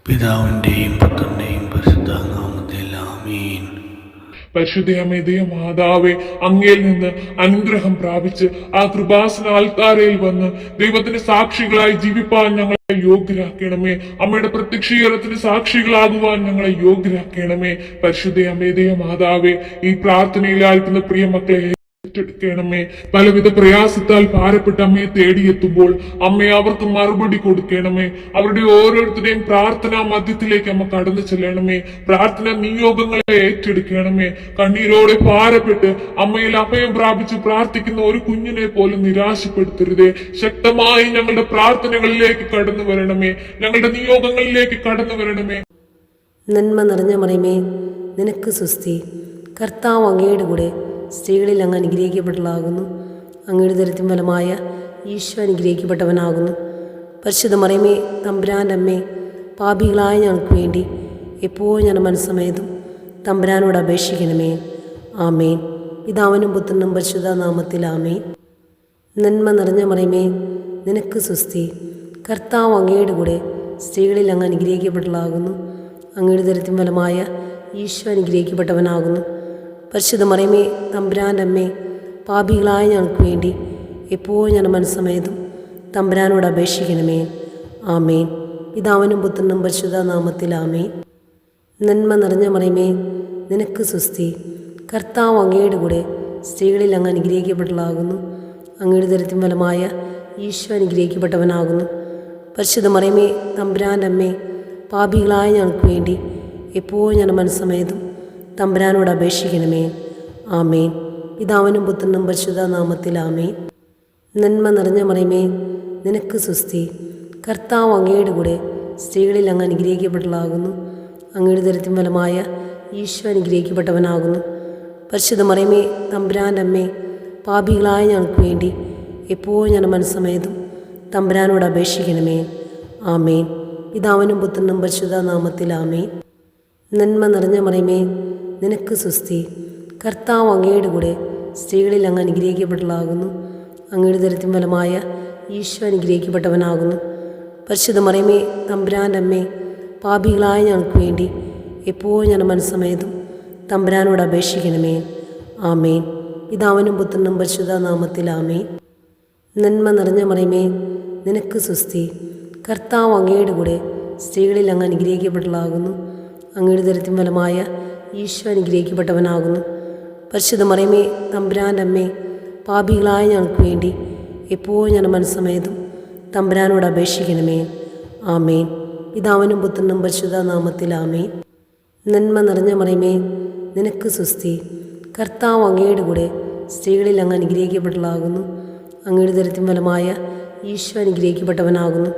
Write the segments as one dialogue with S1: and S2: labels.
S1: പിതാവിൻ്റെയും പുത്രൻ്റെയും പരിശുദ്ധ നാമത്തിൽ ആമീൻ.
S2: പരിശുദ്ധയമേ മാതാവേ, അങ്ങയിൽ നിന്ന് അനുഗ്രഹം പ്രാപിച്ച് ആ കൃപാസന ആൽത്താരയിൽ വന്ന് ദൈവത്തിന്റെ സാക്ഷികളായി ജീവിപ്പാൻ ഞങ്ങളെ യോഗ്യരാക്കണമേ. അമ്മയുടെ പ്രത്യക്ഷീകരണത്തിന് സാക്ഷികളാകുവാൻ ഞങ്ങളെ യോഗ്യരാക്കണമേ. പരിശുദ്ധയമേ മാതാവേ, ഈ പ്രാർത്ഥനയിലായിരിക്കുന്ന പ്രിയ മക്കളെ ണമേ. പലവിധ പ്രയാസത്താൽ ഭാരപ്പെട്ട അമ്മയെ തേടിയെത്തുമ്പോൾ അമ്മയെ അവർക്ക് മറുപടി കൊടുക്കണമേ. അവരുടെ ഓരോരുത്തരുടെയും പ്രാർത്ഥനാ മധ്യത്തിലേക്ക് അമ്മ കടന്നു ചെല്ലണമേ. പ്രാർത്ഥന നിയോഗങ്ങളെ ഏറ്റെടുക്കണമേ. കണ്ണീരോടെ ഭാരപ്പെട്ട് അമ്മയിൽ അഭയം പ്രാപിച്ച് പ്രാർത്ഥിക്കുന്ന ഒരു കുഞ്ഞിനെ പോലും നിരാശപ്പെടുത്തരുതേ. ശക്തമായി ഞങ്ങളുടെ പ്രാർത്ഥനകളിലേക്ക് കടന്നു വരണമേ. ഞങ്ങളുടെ നിയോഗങ്ങളിലേക്ക് കടന്നു വരണമേ.
S3: നന്മ നിറഞ്ഞ മറിയമേ, നിനക്ക് സ്വസ്തി. കർത്താവ് അങ്ങയുടെ കൂടെ സ്ത്രീകളിൽ അങ്ങ് അനുഗ്രഹിക്കപ്പെട്ടതാകുന്നു. അങ്ങയുടെ ദരിദ്രം ഫലമായ ഈശോ അനുഗ്രഹിക്കപ്പെട്ടവനാകുന്നു. പരിശുദ്ധ മറിയമേ, തമ്പുരാൻ്റെ അമ്മേ, പാപികളായ ഞങ്ങൾക്ക് വേണ്ടി എപ്പോഴും ഞാൻ മനസ്സമേതും തമ്പുരാനോട് അപേക്ഷിക്കണമേ. ആമേൻ. പിതാവിനും പുത്രനും പരിശുദ്ധ നാമത്തിൽ ആമേൻ. നന്മ നിറഞ്ഞ മറിയമേ, നിനക്ക് സ്വസ്തി. കർത്താവ് അങ്ങയുടെ കൂടെ സ്ത്രീകളിൽ അങ്ങ് അനുഗ്രഹിക്കപ്പെട്ടതാകുന്നു. അങ്ങയുടെ ദരിദ്രം ഫലമായ ഈശോ അനുഗ്രഹിക്കപ്പെട്ടവനാകുന്നു. പരിശുദ്ധ മറിയമേ, തമ്പുരാൻ്റെ അമ്മേ, പാപികളായ ഞങ്ങൾക്ക് വേണ്ടി എപ്പോഴും ഞാൻ മനസ്സമേതും തമ്പുരാനോട് അപേക്ഷിക്കണമേ. ആമേൻ. പിതാവിനും പുത്രനും പരിശുദ്ധ നാമത്തിൽ ആമേൻ. നന്മ നിറഞ്ഞ മറിയമേ, നിനക്ക് സ്വസ്തി. കർത്താവ് അങ്ങയുടെ കൂടെ സ്ത്രീകളിൽ അങ്ങ് അനുഗ്രഹിക്കപ്പെട്ടതാകുന്നു. അങ്ങയുടെ ദരിദ്രം ഫലമായ ഈശോ അനുഗ്രഹിക്കപ്പെട്ടവനാകുന്നു. പരിശുദ്ധ മറിയമേ, തമ്പുരാൻ്റെ അമ്മേ, പാപികളായ ഞങ്ങൾക്ക് വേണ്ടി എപ്പോഴും ഞാൻ മനസ്സമേതും തമ്പുരാനോട് അപേക്ഷിക്കണമേ. ആമേൻ. പിതാവിനും പുത്രനും പരിശുദ്ധ നാമത്തിൽ ആമേൻ. നന്മ നിറഞ്ഞ മറിയമേ, നിനക്ക് സ്വസ്തി. കർത്താവ് അങ്ങയുടെ കൂടെ സ്ത്രീകളിൽ അങ്ങ് അനുഗ്രഹിക്കപ്പെട്ടതാകുന്നു. അങ്ങയുടെ ദരിദ്രം ഫലമായ ഈശോ അനുഗ്രഹിക്കപ്പെട്ടവനാകുന്നു. പരിശുദ്ധ മറിയമേ, തമ്പുരാൻ്റെ അമ്മേ, പാപികളായ ഞങ്ങൾക്ക് വേണ്ടി എപ്പോഴും ഞാൻ മനസ്സമേതും തമ്പുരാനോട് അപേക്ഷിക്കണമേ. ആമേൻ. പിതാവിനും പുത്രനും പരിശുദ്ധ നാമത്തിൽ ആമേൻ. നന്മ നിറഞ്ഞ മറിയമേ, നിനക്ക് സ്വസ്തി. കർത്താവ് അങ്ങയുടെ കൂടെ സ്ത്രീകളിൽ അങ്ങ് അനുഗ്രഹിക്കപ്പെട്ടതാകുന്നു. അങ്ങയുടെ ദരിദ്രം ഫലമായ ഈശോ അനുഗ്രഹിക്കപ്പെട്ടവനാകുന്നു. പരിശുദ്ധ മറിയമേ, തമ്പുരാൻ്റെ അമ്മേ, പാപികളായ ഞങ്ങൾക്ക് വേണ്ടി എപ്പോഴും ഞാൻ മനസ്സമേതും തമ്പുരാനോട് അപേക്ഷിക്കണമേ. ആമേൻ. പിതാവിനും പുത്രനും പരിശുദ്ധ നാമത്തിൽ ആമേൻ. നന്മ നിറഞ്ഞ മറിയമേ, നിനക്ക് സ്വസ്തി. കർത്താവ് അങ്ങയുടെ കൂടെ സ്ത്രീകളിൽ അങ്ങ് അനുഗ്രഹിക്കപ്പെട്ടതാകുന്നു. അങ്ങയുടെ ദരിദ്രം ഫലമായ ഈശോ അനുഗ്രഹിക്കപ്പെട്ടവനാകുന്നു. പരിശുദ്ധ മറിയമേ, തമ്പുരാൻ്റെ അമ്മേ, പാപികളായ ഞങ്ങൾക്ക് വേണ്ടി എപ്പോഴും ഞാൻ മനസ്സമേതും തമ്പുരാനോട് അപേക്ഷിക്കണമേ. ആമേൻ. പിതാവിനും പുത്രനും പരിശുദ്ധ നാമത്തിൽ ആമേൻ. നന്മ നിറഞ്ഞ മറിയമേ, നിനക്ക് സ്വസ്തി. കർത്താവ് അങ്ങയുടെ കൂടെ സ്ത്രീകളിൽ അങ്ങ് അനുഗ്രഹിക്കപ്പെട്ടതാകുന്നു. അങ്ങയുടെ ദരിദ്രം ഫലമായ ഈശോ അനുഗ്രഹിക്കപ്പെട്ടവനാകുന്നു.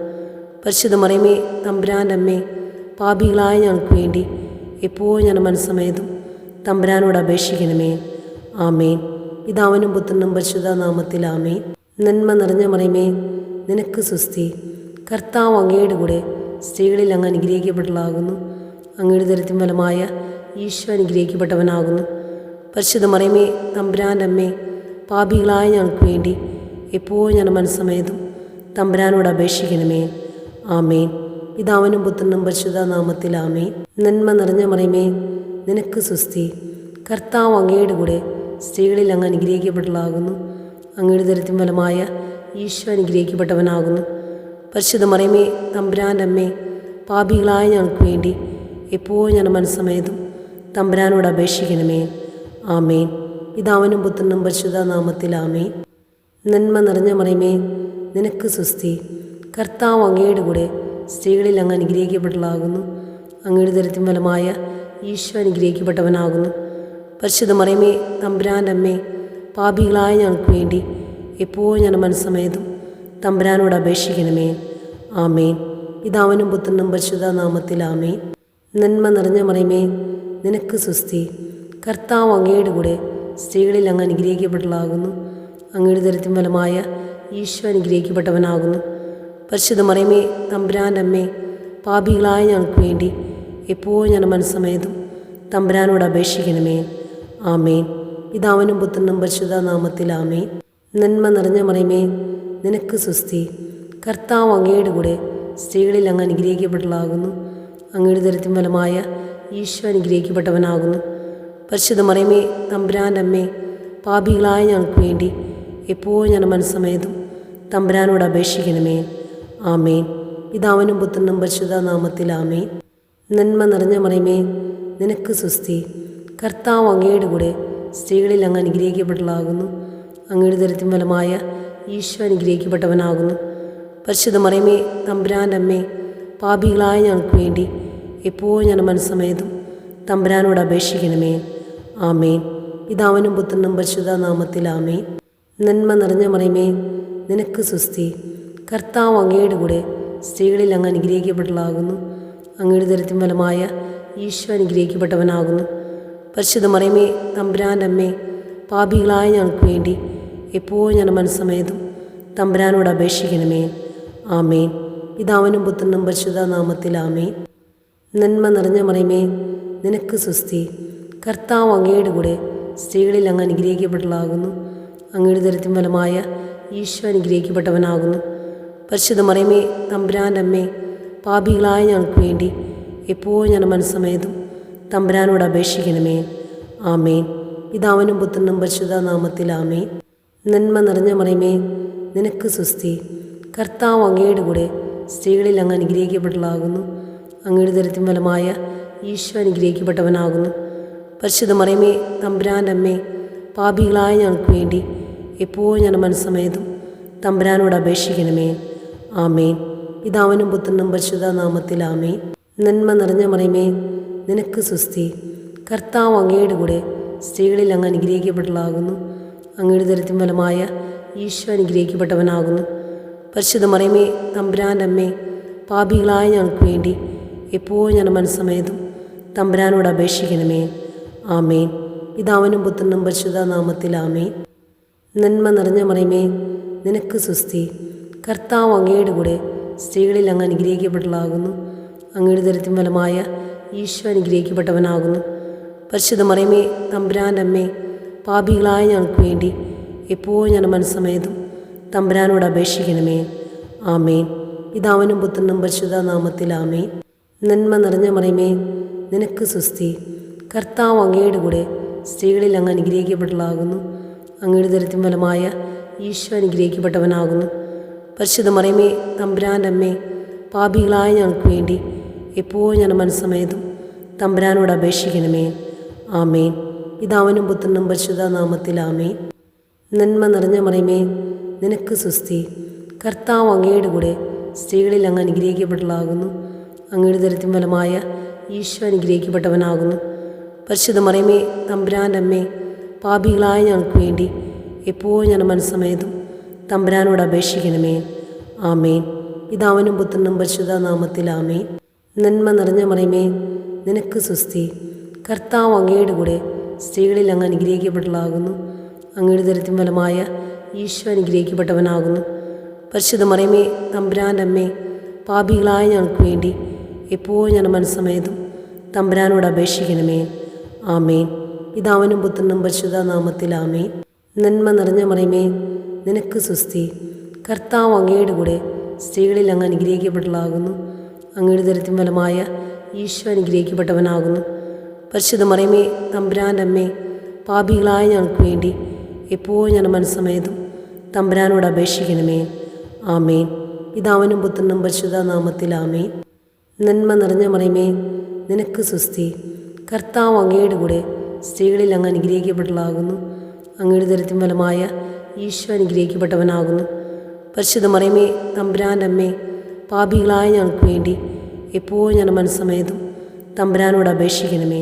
S3: പരിശുദ്ധ മറിയമേ, തമ്പുരാൻ്റെ അമ്മേ, പാപികളായ ഞങ്ങൾക്ക് വേണ്ടി എപ്പോഴും ഞാൻ മനസ്സമേതും തമ്പുരാനോട് അപേക്ഷിക്കണമേ. ആമേൻ. പിതാവിനും പുത്രനും പരിശുദ്ധ നാമത്തിൽ ആമേൻ. നന്മ നിറഞ്ഞ മറിയമേ, നിനക്ക് സ്വസ്തി. കർത്താവ് അങ്ങയുടെ കൂടെ സ്ത്രീകളിൽ അങ്ങ് അനുഗ്രഹിക്കപ്പെട്ടതാകുന്നു. അങ്ങയുടെ ദരിദ്രം ഫലമായ ഈശോ അനുഗ്രഹിക്കപ്പെട്ടവനാകുന്നു. പരിശുദ്ധ മറിയമേ, തമ്പുരാൻ്റെ അമ്മേ, പാപികളായ ഞങ്ങൾക്ക് വേണ്ടി എപ്പോഴും ഞാൻ മനസ്സമേതും തമ്പുരാനോട് അപേക്ഷിക്കണമേ. ആമേൻ. പിതാവിനും പുത്രനും പരിശുദ്ധ നാമത്തിൽ ആമേൻ. നന്മ നിറഞ്ഞ മറിയമേ, നിനക്ക് സ്വസ്തി. കർത്താവ് അങ്ങയുടെ കൂടെ സ്ത്രീകളിൽ അങ്ങ് അനുഗ്രഹിക്കപ്പെട്ടതാകുന്നു. അങ്ങയുടെ ദരിദ്രം ഫലമായ ഈശോ അനുഗ്രഹിക്കപ്പെട്ടവനാകുന്നു. പരിശുദ്ധ മറിയമേ, തമ്പുരാൻ്റെ അമ്മേ, പാപികളായ ഞങ്ങൾക്ക് വേണ്ടി എപ്പോഴും ഞാൻ മനസ്സമേതും തമ്പുരാനോട് അപേക്ഷിക്കണമേ. ആമേൻ. പിതാവിനും പുത്രനും പരിശുദ്ധ നാമത്തിൽ ആമേൻ. നന്മ നിറഞ്ഞ മറിയമേ, നിനക്ക് സ്വസ്തി. കർത്താവ് അങ്ങയുടെ കൂടെ സ്ത്രീകളിൽ അങ്ങ് അനുഗ്രഹിക്കപ്പെട്ടതാകുന്നു. അങ്ങയുടെ ദരിദ്രം ഫലമായ ഈശോ അനുഗ്രഹിക്കപ്പെട്ടവനാകുന്നു. പരിശുദ്ധ മറിയമേ, തമ്പുരാൻ്റെ അമ്മേ, പാപികളായ ഞങ്ങൾക്ക് വേണ്ടി എപ്പോഴും ഞാൻ മനസ്സമേതും തമ്പുരാനോട് അപേക്ഷിക്കണമേ. ആമേൻ. പിതാവിനും പുത്രനും പരിശുദ്ധ നാമത്തിൽ ആമേൻ. നന്മ നിറഞ്ഞ മറിയമേ, നിനക്ക് സ്വസ്തി. കർത്താവ് അങ്ങയുടെ കൂടെ സ്ത്രീകളിൽ അങ്ങ് അനുഗ്രഹിക്കപ്പെട്ടതാകുന്നു. അങ്ങയുടെ ദരിദ്രം ഫലമായ ഈശോ അനുഗ്രഹിക്കപ്പെട്ടവനാകുന്നു. പരിശുദ്ധ മറിയമേ, തമ്പുരാൻ്റെ അമ്മേ, പാപികളായ ഞങ്ങൾക്ക് വേണ്ടി എപ്പോഴും ഞാൻ മനസ്സമേതും തമ്പുരാനോട് അപേക്ഷിക്കണമേ. ആമേൻ. പിതാവിനും പുത്രനും പരിശുദ്ധ നാമത്തിൽ ആമേൻ. നന്മ നിറഞ്ഞ മറിയമേ, നിനക്ക് സ്വസ്തി. കർത്താവ് അങ്ങയുടെ കൂടെ സ്ത്രീകളിൽ അങ്ങ് അനുഗ്രഹിക്കപ്പെട്ടതാകുന്നു. അങ്ങയുടെ ദരിദ്രം ഫലമായ ഈശോ അനുഗ്രഹിക്കപ്പെട്ടവനാകുന്നു. പരിശുദ്ധ മറിയമേ, തമ്പുരാൻ്റെ അമ്മേ, പാപികളായ ഞങ്ങൾക്ക് വേണ്ടി എപ്പോഴും ഞാൻ മനസ്സമേതും തമ്പുരാനോട് അപേക്ഷിക്കണമേ. ആമേൻ. പിതാവിനും പുത്രനും പരിശുദ്ധ നാമത്തിൽ ആമേൻ. നന്മ നിറഞ്ഞ മറിയമേ, നിനക്ക് സുസ്തി. കർത്താവ് അങ്ങയുടെ കൂടെ സ്ത്രീകളിൽ അങ്ങ് അനുഗ്രഹിക്കപ്പെട്ടതാകുന്നു. അങ്ങയുടെ ദരിദ്രം ഫലമായ ഈശോ അനുഗ്രഹിക്കപ്പെട്ടവനാകുന്നു. പരിശുദ്ധ മറിയമേ, തമ്പുരാൻ്റെ അമ്മേ, പാപികളായ ഞങ്ങൾക്ക് വേണ്ടി എപ്പോഴും ഞാൻ മനസ്സമേതും തമ്പുരാനോട് അപേക്ഷിക്കണമേ. ആമേൻ. പിതാവിനും പുത്രനും പരിശുദ്ധ നാമത്തിൽ ആമേൻ. നന്മ നിറഞ്ഞ മറിയമേ, നിനക്ക് സുസ്തി. കർത്താവ് അങ്ങയുടെ കൂടെ സ്ത്രീകളിൽ അങ്ങ് അനുഗ്രഹിക്കപ്പെട്ടതാകുന്നു. അങ്ങയുടെ ദരിദ്രം ഫലമായ ഈശോ അനുഗ്രഹിക്കപ്പെട്ടവനാകുന്നു. പരിശുദ്ധ മറിയമേ, തമ്പുരാൻ്റെ അമ്മേ, പാപികളായ ഞങ്ങൾക്ക് വേണ്ടി എപ്പോഴും ഞാൻ മനസ്സമേതും തമ്പുരാനോട് അപേക്ഷിക്കണമേ. ആമേൻ. പിതാവിനും പുത്രനും പരിശുദ്ധ നാമത്തിൽ ആമേൻ. നന്മ നിറഞ്ഞ മറിയമേ, നിനക്ക് സുസ്തി. കർത്താവ് അങ്ങയുടെ കൂടെ സ്ത്രീകളിൽ അങ്ങ് അനുഗ്രഹിക്കപ്പെട്ടതാകുന്നു. അങ്ങയുടെ ദരിദ്രം ഫലമായ ഈശോ അനുഗ്രഹിക്കപ്പെട്ടവനാകുന്നു. പരിശുദ്ധ മറിയമേ, തമ്പുരാൻ്റെ അമ്മേ, പാപികളായ ഞങ്ങൾക്ക് വേണ്ടി എപ്പോഴും ഞാൻ മനസ്സമേതും തമ്പുരാനോട് അപേക്ഷിക്കണമേ. ആമേൻ. പിതാവിനും പുത്രനും പരിശുദ്ധ നാമത്തിൽ ആമേൻ. നന്മ നിറഞ്ഞ മറിയമേ, നിനക്ക് സുസ്തി. കർത്താവ് അങ്ങയുടെ കൂടെ സ്ത്രീകളിൽ അങ്ങ് അനുഗ്രഹിക്കപ്പെട്ടതാകുന്നു. അങ്ങയുടെ ദരിദ്രം ഫലമായ ഈശോ അനുഗ്രഹിക്കപ്പെട്ടവനാകുന്നു. പരിശുദ്ധ മറിയമേ, തമ്പുരാൻ്റെ അമ്മേ, പാപികളായ ഞങ്ങൾക്ക് വേണ്ടി എപ്പോഴും ഞാൻ മനസ്സമേതും തമ്പുരാനോട് അപേക്ഷിക്കണമേ. ആമേൻ. പിതാവിനും പുത്രനും പരിശുദ്ധ നാമത്തിൽ ആമേൻ. നന്മ നിറഞ്ഞ മറിയമേ, നിനക്ക് സുസ്തി. കർത്താവ് അങ്ങയുടെ കൂടെ സ്ത്രീകളിൽ അങ്ങ് അനുഗ്രഹിക്കപ്പെട്ടതാകുന്നു. അങ്ങയുടെ ദരിദ്രം ഫലമായ ഈശോ അനുഗ്രഹിക്കപ്പെട്ടവനാകുന്നു. പരിശുദ്ധ മറിയമേ, തമ്പുരാൻ്റെ അമ്മേ, പാപികളായ ഞങ്ങൾക്ക് വേണ്ടി എപ്പോഴും ഞാൻ മനസ്സമേതും തമ്പുരാനോട് അപേക്ഷിക്കണമേ. ആമേൻ. പിതാവിനും പുത്രനും പരിശുദ്ധ നാമത്തിൽ ആമേൻ. നന്മ നിറഞ്ഞ മറിയമേ, നിനക്ക് സുസ്തി. കർത്താവ് അങ്ങയുടെ കൂടെ സ്ത്രീകളിൽ അങ്ങ് അനുഗ്രഹിക്കപ്പെട്ടതാകുന്നു. അങ്ങയുടെ ദരിദ്രം ഫലമായ ഈശോ അനുഗ്രഹിക്കപ്പെട്ടവനാകുന്നു. പരിശുദ്ധ മറിയമേ, തമ്പുരാൻ്റെ അമ്മേ, പാപികളായ ഞങ്ങൾക്ക് വേണ്ടി എപ്പോഴും ഞാൻ മനസ്സമേതും തമ്പുരാനോട് അപേക്ഷിക്കണമേ. ആമേൻ. പിതാവിനും പുത്രനും പരിശുദ്ധ നാമത്തിൽ ആമേൻ. നന്മ നിറഞ്ഞ മറിയമേ, നിനക്ക് സുസ്തി. കർത്താവ് അങ്ങയുടെ കൂടെ സ്ത്രീകളിൽ അങ്ങ് അനുഗ്രഹിക്കപ്പെട്ടതാകുന്നു. അങ്ങയുടെ ദരിദ്രം ഫലമായ ഈശോ അനുഗ്രഹിക്കപ്പെട്ടവനാകുന്നു. പരിശുദ്ധ മറിയമേ, തമ്പുരാൻ്റെ അമ്മേ, പാപികളായ ഞങ്ങൾക്ക് വേണ്ടി എപ്പോഴും ഞാൻ മനസ്സമേതും തമ്പുരാനോട് അപേക്ഷിക്കണമേ. ആമേൻ. പിതാവിനും പുത്രനും പരിശുദ്ധ നാമത്തിൽ ആമേൻ. നന്മ നിറഞ്ഞ മറിയമേ, നിനക്ക് സുസ്തി. കർത്താവ് അങ്ങയുടെ കൂടെ സ്ത്രീകളിൽ അങ്ങ് അനുഗ്രഹിക്കപ്പെട്ടതാകുന്നു. അങ്ങയുടെ ദരിദ്രം ഫലമായ ഈശോ അനുഗ്രഹിക്കപ്പെട്ടവനാകുന്നു. പരിശുദ്ധ മറിയമേ, തമ്പുരാൻ്റെ അമ്മേ, പാപികളായ ഞങ്ങൾക്ക് വേണ്ടി എപ്പോഴും ഞാൻ മനസ്സമേതും തമ്പുരാനോട് അപേക്ഷിക്കണമേ. ആമേൻ. പിതാവിനും പുത്രനും പരിശുദ്ധ നാമത്തിൽ ആമേൻ. നന്മ നിറഞ്ഞ മറിയമേ, നിനക്ക് സുസ്തി. കർത്താവ് അങ്ങയുടെ കൂടെ സ്ത്രീകളിൽ അങ്ങ് അനുഗ്രഹിക്കപ്പെട്ടതാകുന്നു. അങ്ങയുടെ ദരിദ്രം ഫലമായ ഈശോ അനുഗ്രഹിക്കപ്പെട്ടവനാകുന്നു. പരിശുദ്ധ മറിയമേ, തമ്പുരാൻ്റെ അമ്മേ, പാപികളായ ഞങ്ങൾക്ക് വേണ്ടി എപ്പോഴും ഞാൻ മനസ്സമേതും തമ്പുരാനോട് അപേക്ഷിക്കണമേ. ആമേൻ. പിതാവിനും പുത്രനും പരിശുദ്ധ നാമത്തിൽ ആമേൻ. നന്മ നിറഞ്ഞ മറിയമേ, നിനക്ക് സുസ്തി. കർത്താവ് അങ്ങയുടെ കൂടെ സ്ത്രീകളിൽ അങ്ങ് അനുഗ്രഹിക്കപ്പെട്ടതാകുന്നു. അങ്ങയുടെ ദരിദ്രം ഫലമായ ഈശോ അനുഗ്രഹിക്കപ്പെട്ടവനാകുന്നു. പരിശുദ്ധ മറിയമേ, തമ്പുരാൻ്റെ അമ്മേ, പാപികളായ ഞങ്ങൾക്ക് വേണ്ടി എപ്പോഴും ഞാൻ മനസ്സമേതും തമ്പുരാനോട് അപേക്ഷിക്കണമേ. ആമേൻ. പിതാവിനും പുത്രനും പരിശുദ്ധ നാമത്തിൽ ആമേൻ. നന്മ നിറഞ്ഞ മറിയമേ, നിനക്ക് സുസ്തി. കർത്താവ് അങ്ങയുടെ കൂടെ സ്ത്രീകളിൽ അങ്ങ് അനുഗ്രഹിക്കപ്പെട്ടതാകുന്നു. അങ്ങയുടെ ദരിദ്രം ഫലമായ ഈശോ അനുഗ്രഹിക്കപ്പെട്ടവനാകുന്നു. പരിശുദ്ധ മറിയമേ, തമ്പുരാൻ്റെ അമ്മേ, പാപികളായ ഞങ്ങൾക്ക് വേണ്ടി എപ്പോഴും ഞാൻ മനസ്സമേതും തമ്പുരാനോട് അപേക്ഷിക്കണമേ.